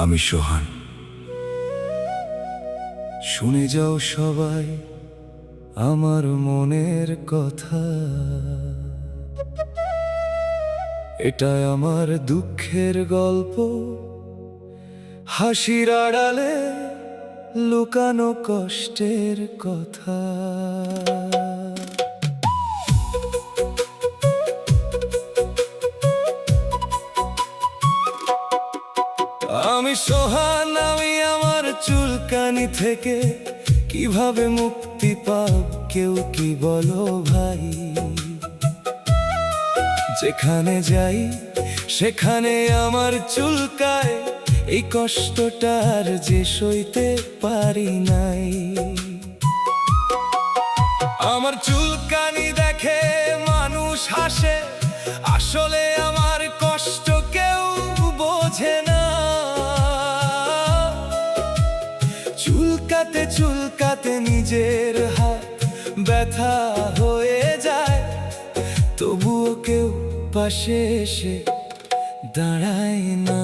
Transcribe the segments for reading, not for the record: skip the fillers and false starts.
আমি সোহান, শুনে যাও সবাই আমার মনের কথা। এটা আমার দুঃখের গল্প, হাসির আড়ালে লুকানো কষ্টের কথা। আমি সোহান, আমি আমার চুলকানি থেকে কিভাবে মুক্তি পাব কেউ কি বলো ভাই। যেখানে যাই সেখানে আমার চুলকায়, এই কষ্টটার যে সইতে পারি নাই। আমার চুলকানি দেখে মানুষ হাসে, আসলে আমার কষ্ট কেউ বোঝে না। চুলকাতে চুলকাতে নিজের হাত ব্যথা হয়ে যায়, তবুও কেউ পাশে এসে দাঁড়ায় না।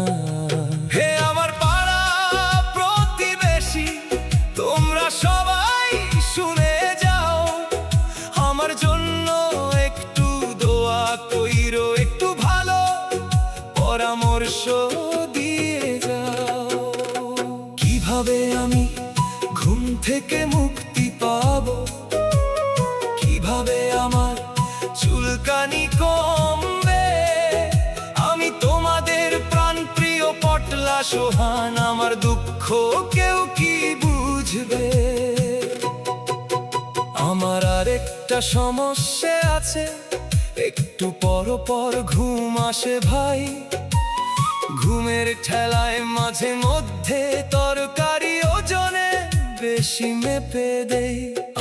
হে আমার পাড়া প্রতিবেশী, তোমরা সবাই শুনে যাও, আমার জন্য একটু দোয়া কইরো, একটু ভালো পরামর্শ দিয়ে যাও। কিভাবে আমি ঘুম থেকে মুক্তি পাবো, কিভাবে আমার চুলকানি কমবে। আমি তোমাদের প্রাণপ্রিয় পটলা সোহান, আমার দুঃখ কেউ কি বুঝবে। আমার আরেকটা সমস্যা আছে, একটু পর পর ঘুম আসে ভাই। ঘুমের ঠেলায় মাঝে মধ্যে তরকারি ওজনে বেশি মেপে দেই।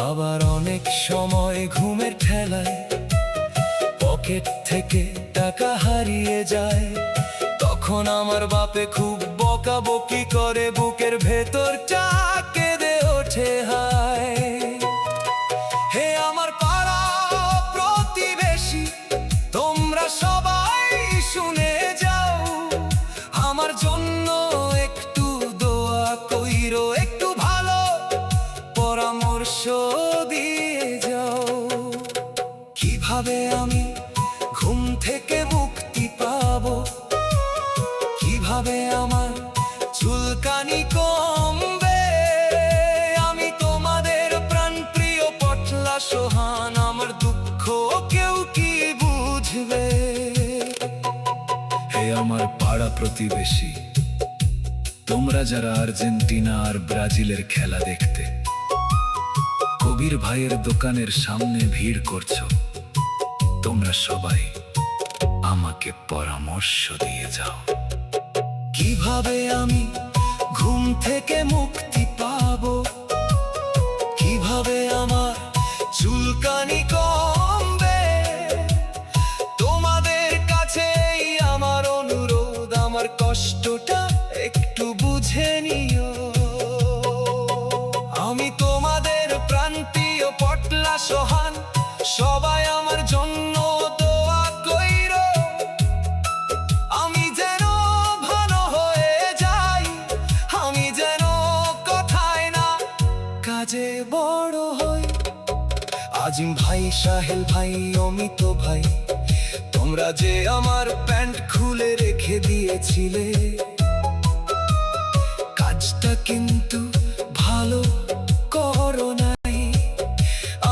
আবার অনেক সময় ঘুমের ঠেলায় পকেট থেকে টাকা হারিয়ে যায়, তখন আমার বাপে খুব বকাবকি করে, বুকের ভেতরটা কেঁদে ওঠে হায়। হে আমার পাড়া প্রতিবেশী, তোমরা সবাই শুনে যাও, আমার জন্য একটু দোয়া কইরো, একটু ভালো পরামর্শ দিয়ে যাও। কিভাবে আমি ঘুম থেকে মুক্তি পাবো, কিভাবে আমার চুলকানি কমবে। আমি তোমাদের প্রাণপ্রিয় পটলা সোহান, আমার দুঃখ কেউ কি বুঝবে। হে আমার পাড়া প্রতিবেশী, তোমরা যারা আর্জেন্টিনা আর ব্রাজিলের খেলা দেখতে কবির ভাইয়ের দোকানের সামনে ভিড় করছো, তোমরা সবাই আমাকে পরামর্শ দিয়ে যাও। কিভাবে আমি ঘুম থেকে মুক্তি পাবো, কিভাবে আমার চুলকানি কমবে। তোমাদের কাছেই আমার অনুরোধ, আমার কষ্টটা একটু বুঝে নিও। আমি তোমাদের প্রাণপ্রিয় পটলা সোহান, সবাই আমার জন্য দোয়া কইরো। আমি যেন ভালো হয়ে যাই, আমি যেন কথায় না কাজে বড় হই। আজিম ভাই, সাহেল ভাই, অমিত ভাই, তোমরা যে আমার প্যান্ট খুলে রেখে দিয়েছিলে, কাজটা কিন্তু ভালো করো নাই।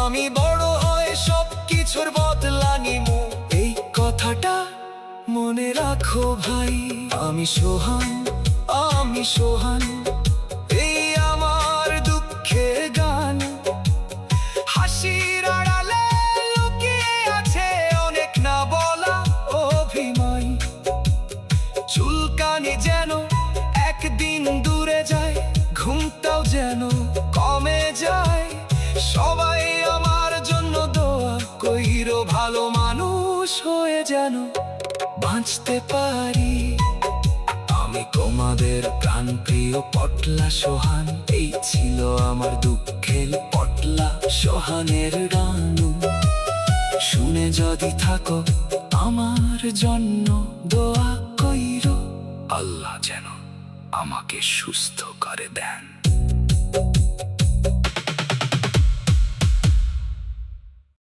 আমি বড় হয়ে সব কিছুর বদলা নিমু, এই কথাটা মনে রাখো ভাই। আমি সোহান, আমি সোহান, এই আমার দুঃখের গান। হাসির আড়ালে লুকিয়ে আছে অনেক না বলা অভিমান। চুলকানি যেন একদিন দূরে যায়, ঘুমটাও যেন কমে যায়। সবাই আমার জন্য দোয়া কইরো, ভালো মানুষ হয়ে যেন বাঁচতে পারি। আমি তোমাদের প্রাণপ্রিয় পটলা সোহান, এই ছিল আমার দুঃখের পটলা সোহানের গান। শুনে যদি থাকো আমার জন্য দোয়া কইরো, আল্লাহ যেন আমাকে সুস্থ করে দেন।